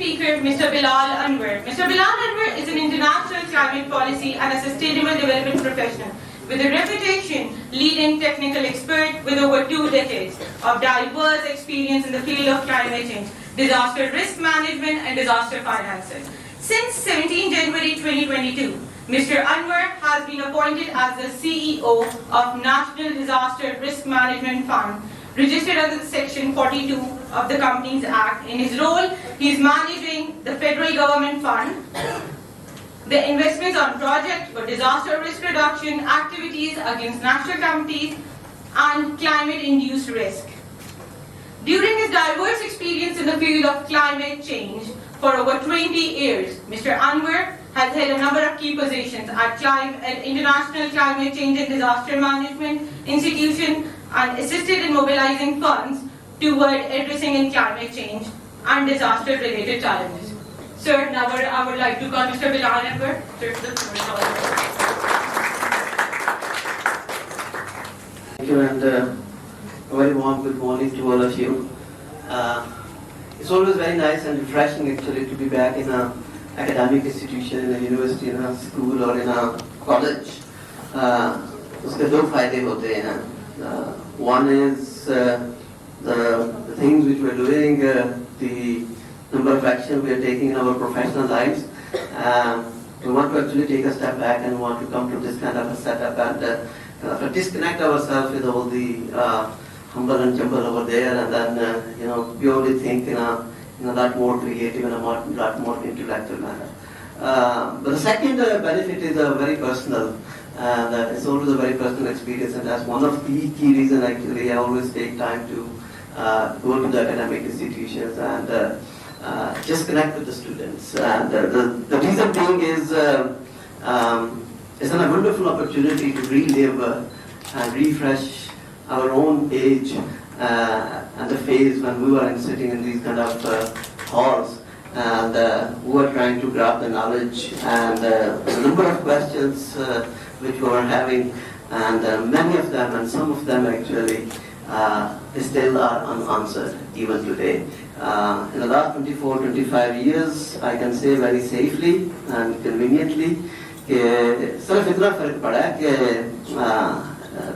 speaker, Mr. Bilal Anwar. Mr. Bilal Anwar is an international climate policy and a sustainable development professional with a reputation leading technical expert with over 2 decades of diverse experience in the field of climate change, disaster risk management and disaster financing. Since 17 January 2022, Mr. Anwar has been appointed as the CEO of National Disaster Risk Management Fund, registered under Section 42 of the Companies Act. In his role, he is managing the federal government fund, the investments on projects for disaster risk reduction, activities against natural calamities, and climate-induced risk. During his diverse experience in the field of climate change for over 20 years, Mr. Anwar has held a number of key positions at International Climate Change and Disaster Management Institution and assisted in mobilizing funds toward addressing in climate change and disaster-related challenges. Sir, now I would like to call Mr. Bilal Anwar. Sir, the floor is all yours. Thank you, and a very warm good morning to all of you. It's always very nice and refreshing actually to be back in an academic institution, in a university, in a school or in a college. उसके दो फायदे होते हैं. One is the things which we are doing, the number of actions we are taking in our professional lives. We want to actually take a step back and want to come to this kind of a setup and disconnect ourselves with all the humble and jumble over there, and then purely think in a lot more creative and a lot more intellectual manner. But the second benefit is very personal, and it's always a very personal experience, and that's one of the key reasons actually I always take time to go to the academic institutions and just connect with the students. And the reason being is it's a wonderful opportunity to relive and refresh our own age and the phase when we were sitting in these kind of halls and we were trying to grab the knowledge and the number of questions which we were having, and many of them and some of them actually still are unanswered even today. In the last 24-25 years, I can say very safely and conveniently सिर्फ इतना फर्क पड़ा है कि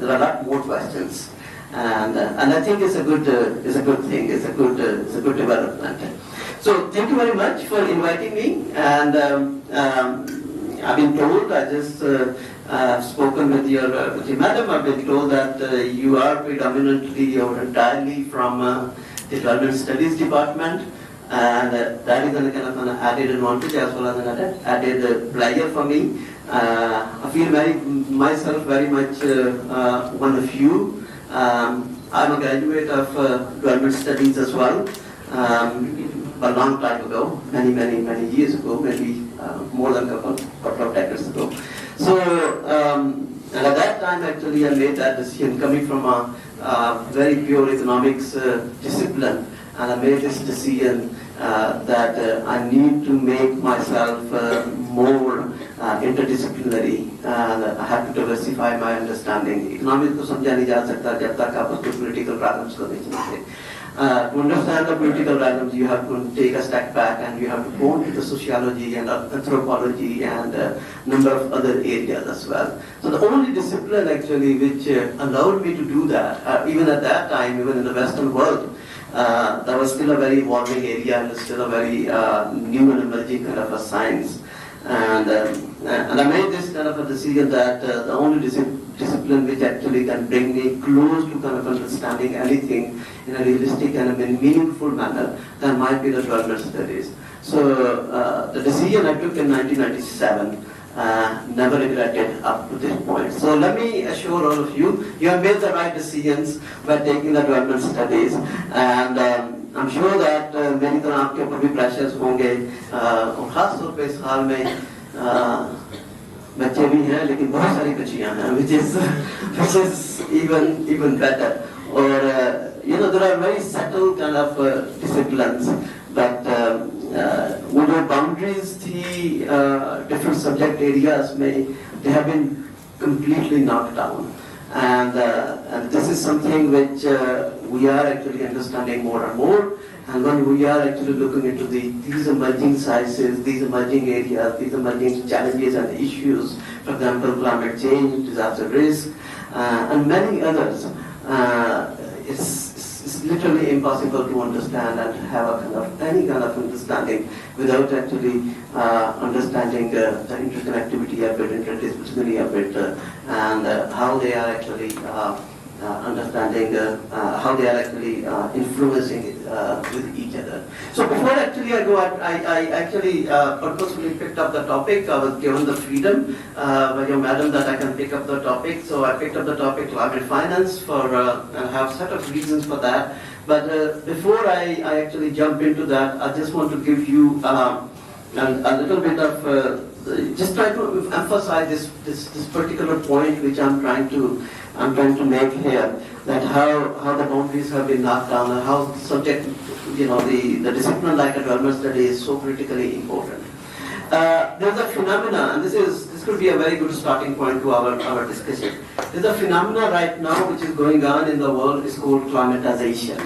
there are a lot more questions, and I think it's a good thing. It's a good development. So thank you very much for inviting me, and I've been told, I just spoken with your madam, I've been told that you are predominantly or entirely from the Development Studies Department, and that is a kind of an added advantage as well as an added pleasure for me. I feel myself very much one of you. I'm a graduate of Development Studies as well, a long time ago, many years ago, maybe more than a couple of decades ago. So, and at that time actually I made that decision coming from a very pure economics discipline, and I made this decision that I need to make myself more interdisciplinary, and I have to diversify my understanding. Economics को समझा नहीं जा सकता जब तक आप उसके political problems को नहीं समझते. To understand the political problems, you have to take a step back and you have to go into the sociology and anthropology and a number of other areas as well. So the only discipline actually which allowed me to do that, even at that time, even in the Western world, that was still a very evolving area and still a very new and emerging kind of a science. And I made this kind of a decision that the only discipline which actually can bring me close to kind of understanding anything in a realistic and a meaningful manner, that might be the development studies. So the decision I took in 1997, never regretted up to this point. So let me assure all of you, you have made the right decisions by taking the development studies, and I'm sure that मेरी तरह आपके ऊपर भी pressures होंगे, और खास तौर पे इस हाल में बच्चे भी हैं, लेकिन बहुत सारी बच्चियां हैं, which is even better. Or there are very subtle kind of disciplines, but वो जो boundaries थी different subject areas में, they have been completely knocked down. And this is something which we are actually understanding more and more, And when we are actually looking into these emerging sizes, these emerging areas, these emerging challenges and issues, for example, climate change, disaster risk, and many others, it's literally impossible to understand and have a any kind of understanding without actually understanding the interconnectivity of it, interdisciplinary of it, and how they are actually understanding how they are actually influencing with each other. So before actually I go, I actually purposefully picked up the topic. I was given the freedom by your madam that I can pick up the topic. So I picked up the topic climate finance for, and have a set of reasons for that. But before I actually jump into that, I just want to give you a little bit of just try to emphasize this particular point which I'm trying to make here, that how the boundaries have been knocked down and how subject, the discipline like a development study is so critically important. There's a phenomena, and this could be a very good starting point to our discussion. There's a phenomena right now which is going on in the world is called climatization.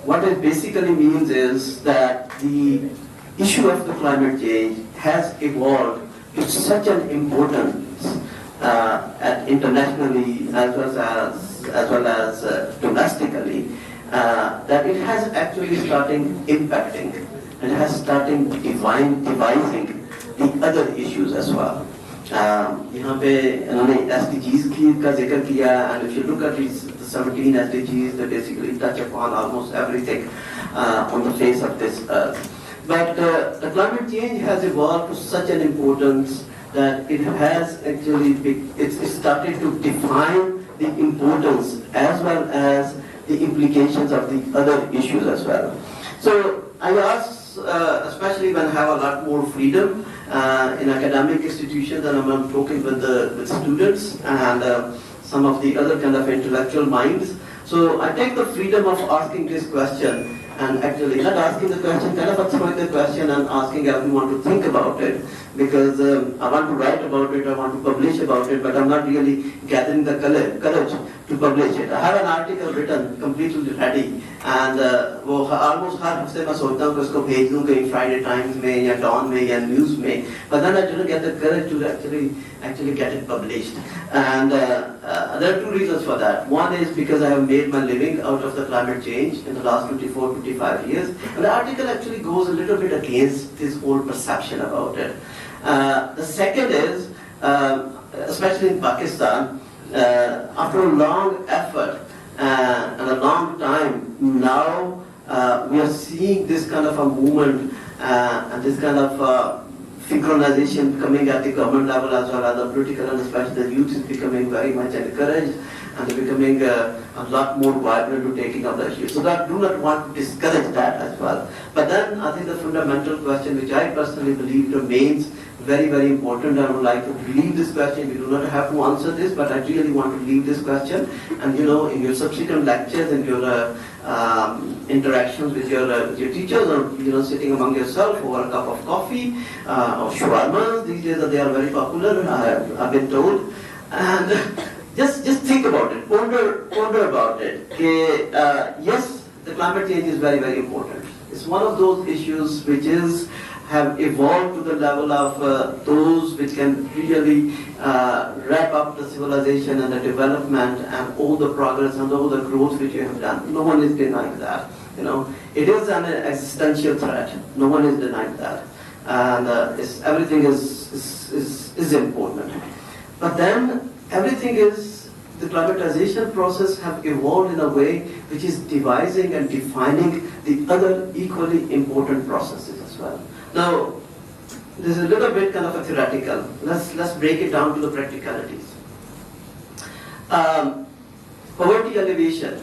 What it basically means is that the issue of the climate change has evolved to such an importance internationally as well as domestically, that it has actually started impacting and has started devising the other issues as well. यहाँ पे इन्होंने SDGs का जिक्र किया, and if you look at the 17 SDGs, they basically touch upon almost everything on the face of this earth. But the climate change has evolved to such an importance that it has actually it's started to define the importance as well as the implications of the other issues as well. So I ask, especially when I have a lot more freedom in academic institutions, and I'm talking with students and some of the other kind of intellectual minds. So I take the freedom of asking this question, and actually not asking the question, kind of throwing the question and asking everyone to think about it, because I want to write about it, I want to publish about it, but I'm not really gathering the courage to publish it. I have an article written, completely ready, and वो almost हर हफ्ते मैं सोचता हूँ कि उसको भेज दूँ कहीं Friday Times में या Dawn में या News में, but then I didn't get the courage to actually get it published. And there are two reasons for that. One is because I have made my living out of the climate change in the last 24, 25 years, and the article actually goes a little bit against this whole perception about it. The second is, especially in Pakistan, after a long effort and a long time, now we are seeing this kind of a movement and this kind of synchronization coming at the government level as well as the political, and especially the youth is becoming very much encouraged and becoming a lot more vibrant to taking up the issue. So I do not want to discourage that as well. But then I think the fundamental question, which I personally believe remains very, very important, I would like to leave this question. You do not have to answer this, but I really want to leave this question. And in your subsequent lectures and your interactions with your teachers, or sitting among yourself over a cup of coffee or shawarma, these days they are very popular, I've been told. And just think about it, ponder about it. Yes, the climate change is very, very important. It's one of those issues which have evolved to the level of those which can really wrap up the civilization and the development and all the progress and all the growth which you have done. No one is denying that. It is an existential threat. No one is denying that, and everything is important. But then everything the climatization process have evolved in a way which is devising and defining the other equally important processes as well. Now, this is a little bit kind of a theoretical. Let's break it down to the practicalities. Poverty alleviation,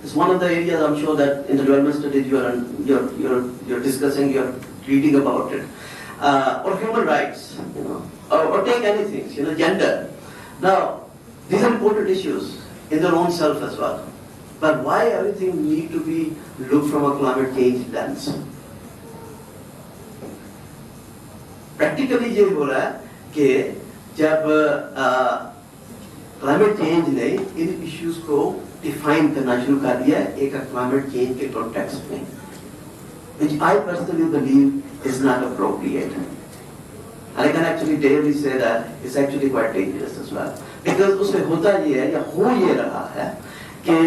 is one of the areas I'm sure that in the development studies you're discussing, you're reading about it. Or human rights, or take anything, gender. Now, these are important issues in their own self as well. But why everything need to be looked from a climate change lens? Practically ये हो रहा है कि जब climate change ने इन issues को define करना शुरू कर दिया है एक क्लाइमेट चेंज के कॉन्टेक्स्ट में, which I personally believe is not appropriate. And I can actually daily say that it's actually quite dangerous as well. Because उसमें होता ये है या हो ये रहा है कि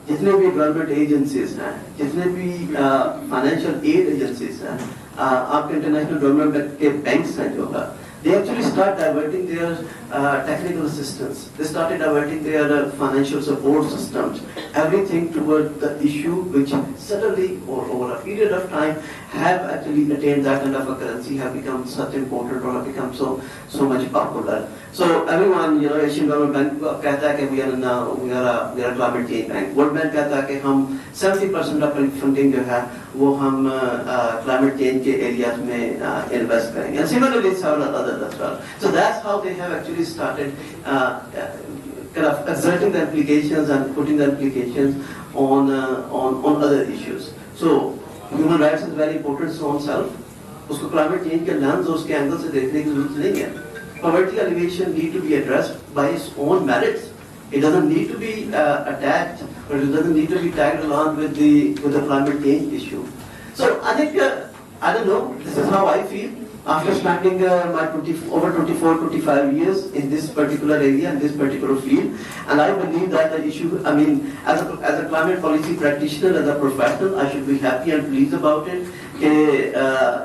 जितने भी गवर्नमेंट एजेंसीज हैं, जितने भी फाइनेंशियल एड एजेंसीज हैं, आपके इंटरनेशनल डेवलपमेंट के बैंक्स हैं जो है, they actually start diverting their technical assistance. They started diverting their financial support systems, everything toward the issue which suddenly or over a period of time have actually attained that kind of a currency, have become such important or have become so much popular. So everyone, you know, Asian Development Bank कहता है कि we are a climate change bank. World Bank कहता है कि हम 70% of funding जो है वो हम climate change के areas में invest करेंगे. And similarly, several others as well. So that's how they have actually started kind of exerting the implications and putting the implications on other issues. So human rights is very important to oneself. उसको climate change के lens और उसके angle से देखने की जरूरत नहीं है. Poverty alleviation need to be addressed by its own merits. It doesn't need to be attached, or it doesn't need to be tagged along with the climate change issue. So I think I don't know. This is how I feel after spending my over 24-25 years in this particular area, in this particular field, and I believe that the issue. I mean, as a climate policy practitioner, as a professional, I should be happy and pleased about it.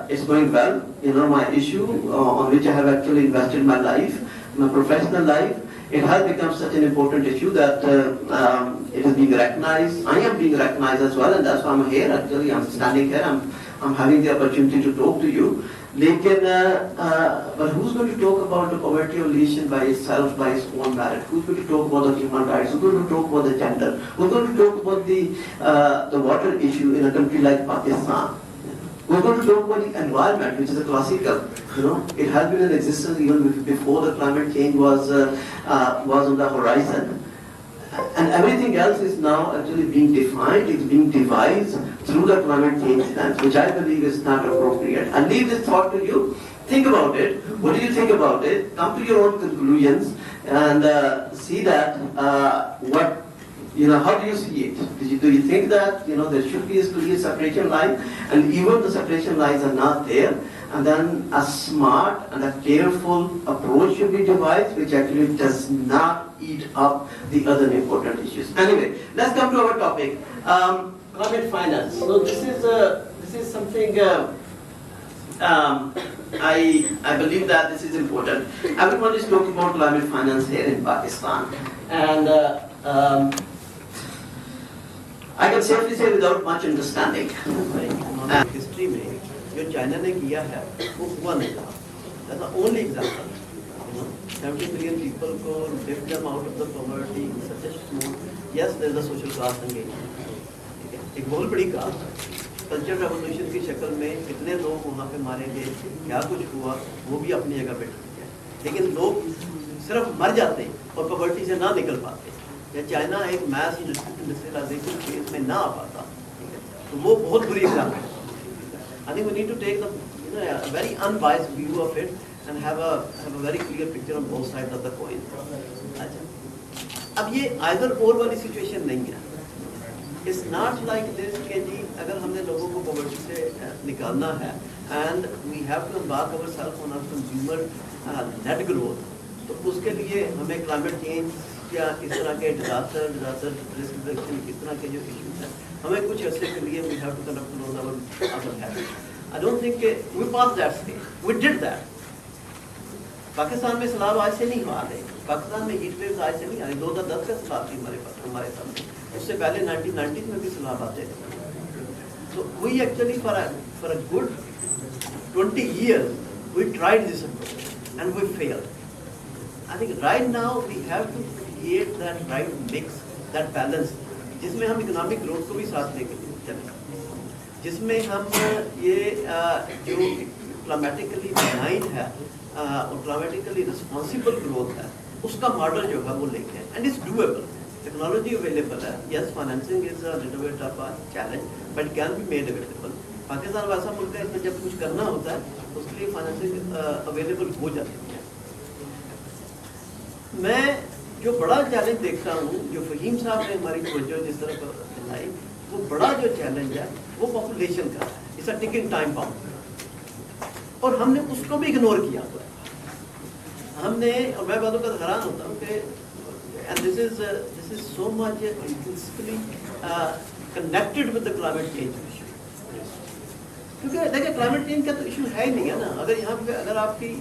It's going well. You know, my issue on which I have actually invested my life, my professional life, it has become such an important issue that it is being recognized. I am being recognized as well, and that's why I'm here. Actually, I'm standing here. I'm having the opportunity to talk to you. But who's going to talk about the poverty alleviation by itself, by its own merit? Who's going to talk about the human rights? Who's going to talk about the gender? Who's going to talk about the water issue in a country like Pakistan? We're going to talk about the environment, which is a classical. You know, it has been in existence even before the climate change was on the horizon, and everything else is now actually being defined. It's being devised through the climate change lens, which I believe is not appropriate. I leave this thought to you. Think about it. What do you think about it? Come to your own conclusions and see that what. You know, how do you see it? Do you think that, you know, there should be a clear separation line, and even the separation lines are not there, and then a smart and a careful approach should be devised, which actually does not eat up the other important issues. Anyway, let's come to our topic, climate finance. So this is something I believe that this is important. Everyone is talking about climate finance here in Pakistan, and I can safely say without much understanding. History में जो China ने किया है वो हुआ नहीं था. That's the only example. You know, 70 million people को lift them out of the poverty in such a small. Yes, there is a social class engagement. ठीक है, एक बहुत बड़ी कास्ट. कल्चर रेवोल्यूशन की शक्ल में कितने लोग वहाँ पे मारे गए, क्या कुछ हुआ, वो भी अपनी जगह पे ठीक है. लेकिन लोग सिर्फ मर जाते और पॉवर्टी से ना निकल पाते. या चाइना एक मैस इंडस्ट्रियलाइजेशन फेज में ना आ पाता, तो वो बहुत बुरी एग्जाम्पल है. I think we need to take the a very unbiased view of it and have a very clear picture on both sides of the coin. अच्छा, अब ये either or वाली सिचुएशन नहीं है. It's not like this कि जी अगर हमने लोगों को पॉवर्टी से निकालना है and we have to embark ourselves on a consumer led growth, तो उसके लिए हमें climate change या इस तरह के डिजास्टर रिस्क रिडक्शन, इस तरह के जो इश्यूज हैं, हमें कुछ अर्से के लिए we have to control our habits. I don't think we passed that stage. We did that. Pakistan में सैलाब आज से नहीं आ रहे. पाकिस्तान में हीट वेव्स आज से नहीं आ रहे. 2010 का सैलाब थी हमारे सामने. उससे पहले 1990s में भी सैलाब आते थे. So we actually for a good 20 years we tried this approach and we failed. I think right now we have to create that right mix, that balance, जिसमें हम इकोनॉमिक ग्रोथ को भी साथ लेके चलें, जिसमें हम ये जो क्लाइमेटिकली बेनाइन है और क्लाइमेटिकली रिस्पॉन्सिबल ग्रोथ है, उसका मॉडल जो है वो लेके हैं. And it's doable. Technology available है. Yes, financing is a little bit of a challenge, but can be made available. Pakistan वैसा मुल्क है इसमें जब कुछ करना होता है उसके लिए फाइनेंसिंग अवेलेबल हो जाती है. मैं जो बड़ा चैलेंज देखता हूँ, जो फहीम साहब ने हमारी तवज्जो जिस तरह दिलाई, वो बड़ा जो चैलेंज है वो पॉपुलेशन का है। It's a ticking time bomb, और हमने उसको भी इग्नोर किया हुआ है। हमने, और मैं बातों का हैरान होता हूँ कि and this is so much intrinsically connected with the climate change issue. क्योंकि देखिए क्लाइमेट चेंज का तो इशू है ही नहीं है ना। अगर यहाँ पे अगर आपकी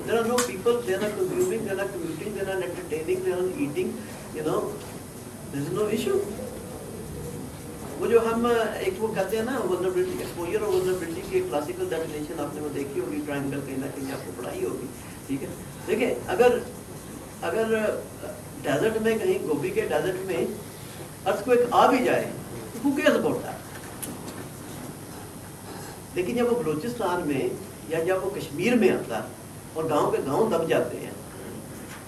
there are no people, they are not consuming, they are not commuting, they are not entertaining, they are not eating, you know, there is no issue. वो जो हम एक वो कहते हैं ना vulnerability, exposure और vulnerability की क्लासिकल डेफिनेशन आपने वो देखी होगी, ट्रायंगल कहीं ना कहीं आपको पढ़ाई होगी, ठीक है। देखिए अगर डेजर्ट में, कहीं गोभी के डेजर्ट में अर्थक्वेक आ भी जाए तो who cares about that? लेकिन जब वो बलूचिस्तान में या जब वो कश्मीर में आता और गांव के गांव दब जाते हैं,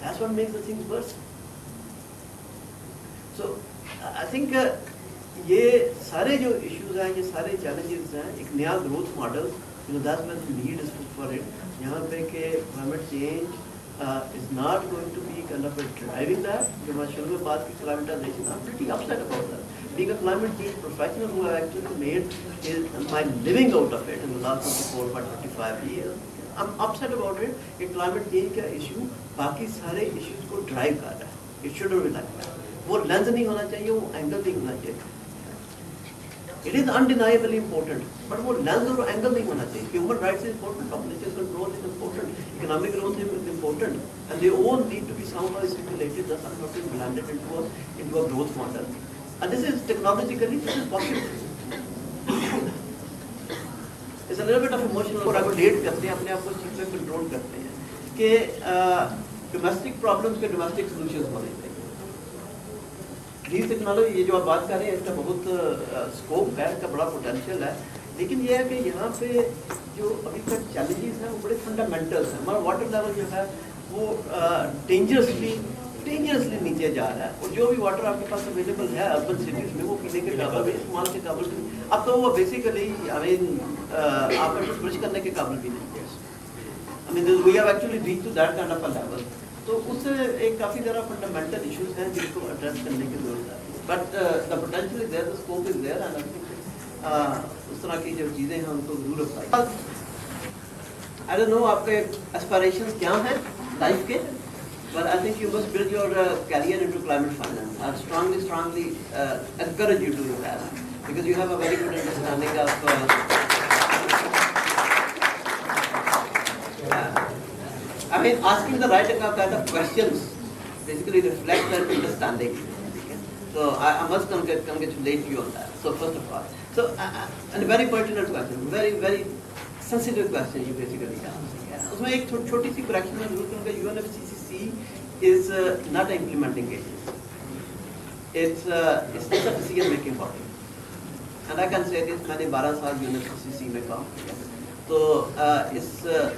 that's what makes the things worse. So I think ये सारे जो इश्यूज हैं, ये सारे चैलेंजेस हैं, एक नया growth model, that's what the need is for it. यहाँ पे के climate change is not going to be kind of driving that. जो मैं शुरू में बात की climatization, I'm pretty upset about that. Being a climate change professional who have actually made my living out of it in the last 24-25 years, I'm upset about it. कि climate change का issue बाकी सारे issues को drive कर रहा है. It shouldn't be like that. वो lens नहीं होना चाहिए, वो angle नहीं होना चाहिए. It is undeniably important, but वो lens और angle नहीं होना चाहिए. Human rights is important, population control is important, economic growth is important, and they all need to be somehow stimulated, thus not being blended into a growth model. And this is technologically this is possible. It's a little bit of emotional. और accommodate करते हैं, अपने आप को चीज़ में control करते हैं कि domestic problems के domestic solutions होने चाहिए. ग्रीन टेक्नोलॉजी, ये जो आप बात कर रहे हैं, इसका बहुत स्कोप है, इसका बड़ा पोटेंशियल है, लेकिन ये है कि यहाँ पे जो अभी तक चैलेंजेस हैं वो बड़े फंडामेंटल्स हैं। हमारा वाटर लेवल जो है वो डेंजरसली नीचे जा रहा है, और जो भी वाटर आपके पास अवेलेबल है अर्बन सिटीज में वो पीने के काबिल भी, इस्तेमाल के काबिल भी, अब तो वो बेसिकली आपका ब्रश करने के काबिल भी नहीं है। I mean, we have actually reached to that kind of a level. तो उससे एक काफ़ी ज़्यादा फंडामेंटल इश्यूज हैं जिनको एड्रेस करने की जरूरत है, but the potential is there, the scope is there, and I think उस तरह की जो चीज़ें हैं उनको जरूर अप्लाई। आई डोंट नो आपके एस्पिरेशंस क्या हैं लाइफ के, but I think you must build your career into climate finance. I strongly encourage you to do that because you have a very good understanding of I mean, asking the right kind of questions basically reflect that understanding. So I must congratulate you on that. So first of all, and a very pertinent question, very sensitive question you basically asked. उसमें एक छोटी सी correction मैं जरूर करूँगा. UNFCCC is not an implementing agency. It's just a decision making body. And I can say this, मैंने 12 साल UNFCCC में काम किया. So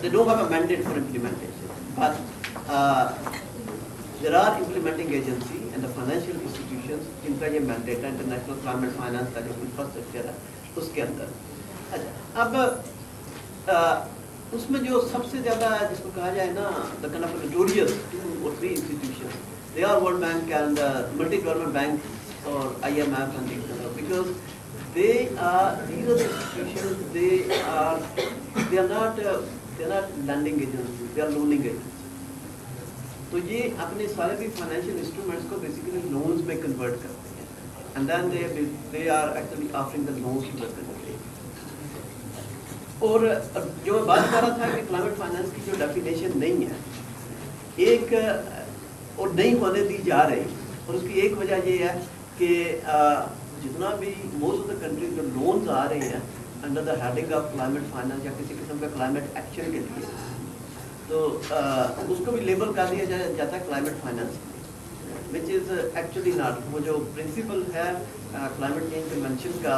they don't have a mandate for implementation. But there are implementing agencies and the financial institutions जिनका ये mandate है, international climate finance का जो इंफ्रास्ट्रक्चर है उसके अंदर. अच्छा, अब उसमें जो सबसे ज़्यादा जिसको कहा जाए ना the kind of notorious 2 or 3 institutions, they are World Bank and multi-government bank or IMF and things like that, because these are the institutions, they are not lending agencies, they are loaning agencies. तो ये अपने सारे भी financial instruments को basically loans में convert करते हैं, and then they are actually offering the loans to the country. और जो मैं बात कर रहा था कि क्लाइमेट फाइनेंस की जो डेफिनेशन नहीं है, एक और नहीं होने दी जा रही, और उसकी एक वजह ये है कि जितना भी मोस्ट ऑफ द कंट्रीज जो लोन्स आ रहे हैं under the heading of climate finance या किसी किस्म का क्लाइमेट एक्शन के लिए, तो उसको भी लेबल कर दिया जाता है climate finance, which is actually not. वो जो प्रिंसिपल है क्लाइमेट चेंज कन्वेंशन का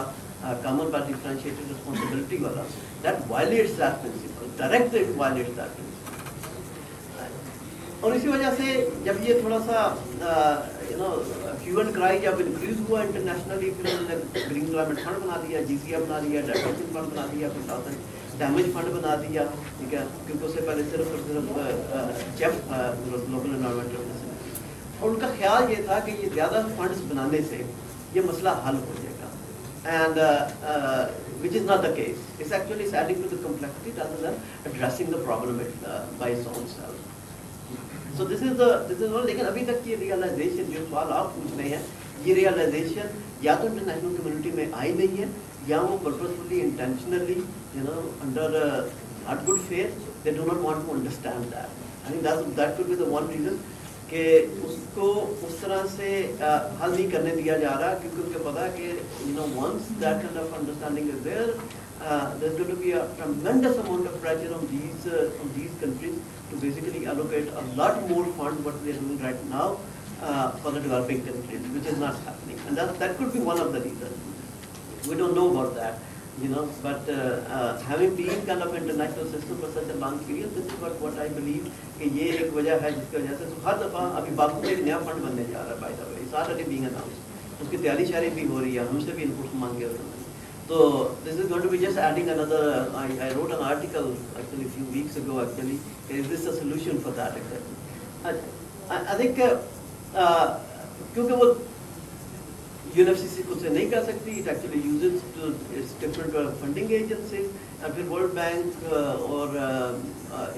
कॉमन बाय डिफरेंशिएटेड रिस्पांसिबिलिटी वाला, that violates that principle, directly it violates that principle. और इसी वजह से जब ये थोड़ा सा ह्यू एंड क्राई जब इंक्रीज हुआ इंटरनेशनली, फिर ग्रीन क्लाइमेट फंड बना दिया, GCF बना दिया, एडेप्शन फंड बना दिया, फिर डैमेज फंड बना दिया, ठीक है, क्योंकि उससे पहले सिर्फ और सिर्फ जेफ ग्लोबल एनवायरमेंटल. और उनका ख्याल ये था कि ये ज़्यादा फंड्स बनाने से ये मसला हल हो जाएगा, and which is not the case. It's actually adding to the complexity rather than addressing the problem by its own self. So this is all. लेकिन अभी तक ये realization जो सवाल आप पूछ रहे हैं, ये realization या तो international community में आई नहीं है, या वो purposefully, intentionally, under not good faith, they do not want to understand that. I think that could be the one reason कि उसको उस तरह से हल नहीं करने दिया जा रहा, क्योंकि उनको पता है कि once that kind of understanding is there, there's going to be a tremendous amount of pressure on these countries to basically allocate a lot more funds what they are doing right now for the developing countries, which is not happening, and that could be one of the reasons. We don't know about that, but having been kind of international system for such a long period, this is what I believe कि ये एक वजह है जिसकी वजह से हर दफ़ा अभी बापू में एक नया फंड बनने जा रहा है, bye the way it's already being announced, उसकी तैयारी शायरी भी हो रही है, हमसे भी इनपुट मांगे उन्होंने. तो this is going to be just adding another. I wrote an article actually a few weeks ago. Actually, is this a solution for that? Exactly. I think क्योंकि वो यूनिवर्सिटी खुद से नहीं कर सकती, it actually uses to its different funding agencies, और फिर World Bank और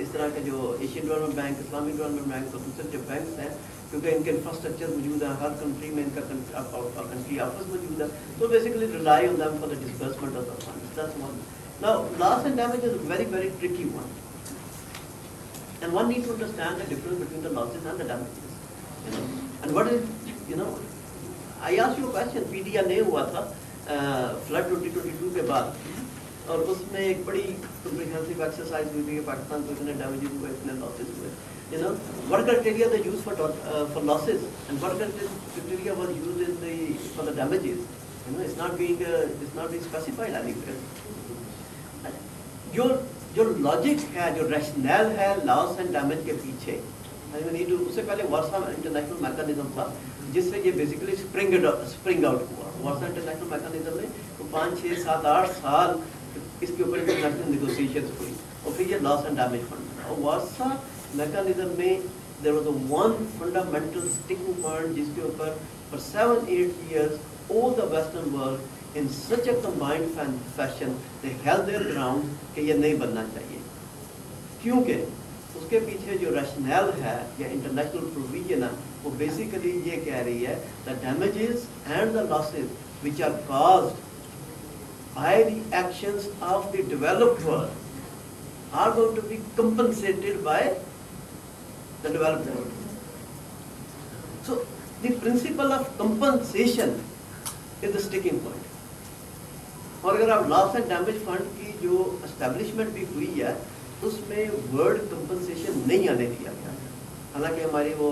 इस तरह के जो Asian Development Bank, Islamic Development Bank और दूसरे जो बैंक्स हैं, क्योंकि इनके इंफ्रास्ट्रक्चर मौजूद है, हर कंट्री में इनका कंट्री ऑफिस मौजूद है, तो basically rely on them for the disbursement of the funds. That's one. Now loss and damage is a very tricky one, and one needs to understand the difference between the losses and the damages, and what is, I asked you a question. PDNA हुआ था flood 2022 के बाद, और उसमें एक बड़ी comprehensive exercise हुई थी कि पाकिस्तान को इतने damages हुए, इतने losses हुए. What criteria they used for losses, and what criteria was used for the damages? It's not being specified anywhere. जो लॉजिक है, जो रैशनल है लॉस एंड डैमेज के पीछे, उससे पहले वर्सा इंटरनेशनल मैकेनिज्म था जिससे ये बेसिकली स्प्रिंग आउट हुआ. वर्सा इंटरनेशनल मैकेनिज्म में तो 5, 6, 7, 8 साल इसके ऊपर इंटरनेशनल नेगोशिएशंस हुई, और फिर ये लॉस एंड डैमेज फंड बना. और वर्सा मैकेनिज्म में there was a one fundamental sticking point जिसके ऊपर for 7-8 years all the western world in such a combined fashion they held their ground कि ये नहीं बनना चाहिए, क्योंकि उसके पीछे जो रैशनल है या इंटरनेशनल प्रोविजन है, वो बेसिकली ये कह रही है the damages and the losses which are caused by the actions of the developed world are going to be compensated by the developed world. So the principle of compensation is the sticking point. और अगर आप loss and damage fund की जो establishment भी हुई है, उसमें word compensation नहीं आने दिया गया. हालांकि हमारी वो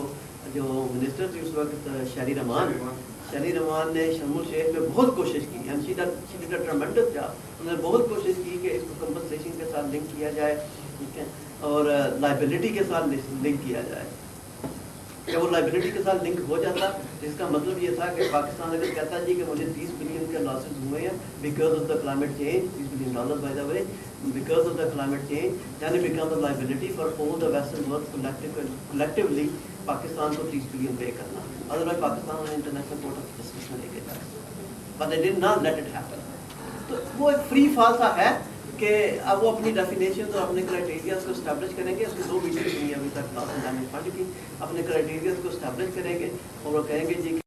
जो मिनिस्टर थी उस वक्त शहरी रमान ने शर्मुल शेख में बहुत कोशिश की, and she did a ट्रेमेंडस job. उन्होंने बहुत कोशिश की कि इसको कंपनसेशन के साथ लिंक किया जाए, ठीक है, और लाइबिलिटी के साथ लिंक किया जाए. जब वो लाइबिलिटी के साथ लिंक हो जाता, जिसका मतलब ये था कि पाकिस्तान अगर कहता जी कि मुझे 30 बिलियन के लॉसेस हुए हैं because of the climate change, $30 billion by the way, because of the climate change, then it becomes a liability for all the western world collectively Pakistan को 30 बिलियन पे करना. Otherwise Pakistan International Court of Justice में लेके जाए, but they did not let it happen. तो वो एक free fall सा है कि अब वो अपनी डेफिनेशन और अपने क्राइटेरिया को स्टैब्लिश करेंगे. उसकी 2 मीटिंग्स हुई अभी तक लॉस एंड डैमेज फंड की, अपने क्राइटेरिया को स्टैब्लिश करेंगे और वो कहेंगे जी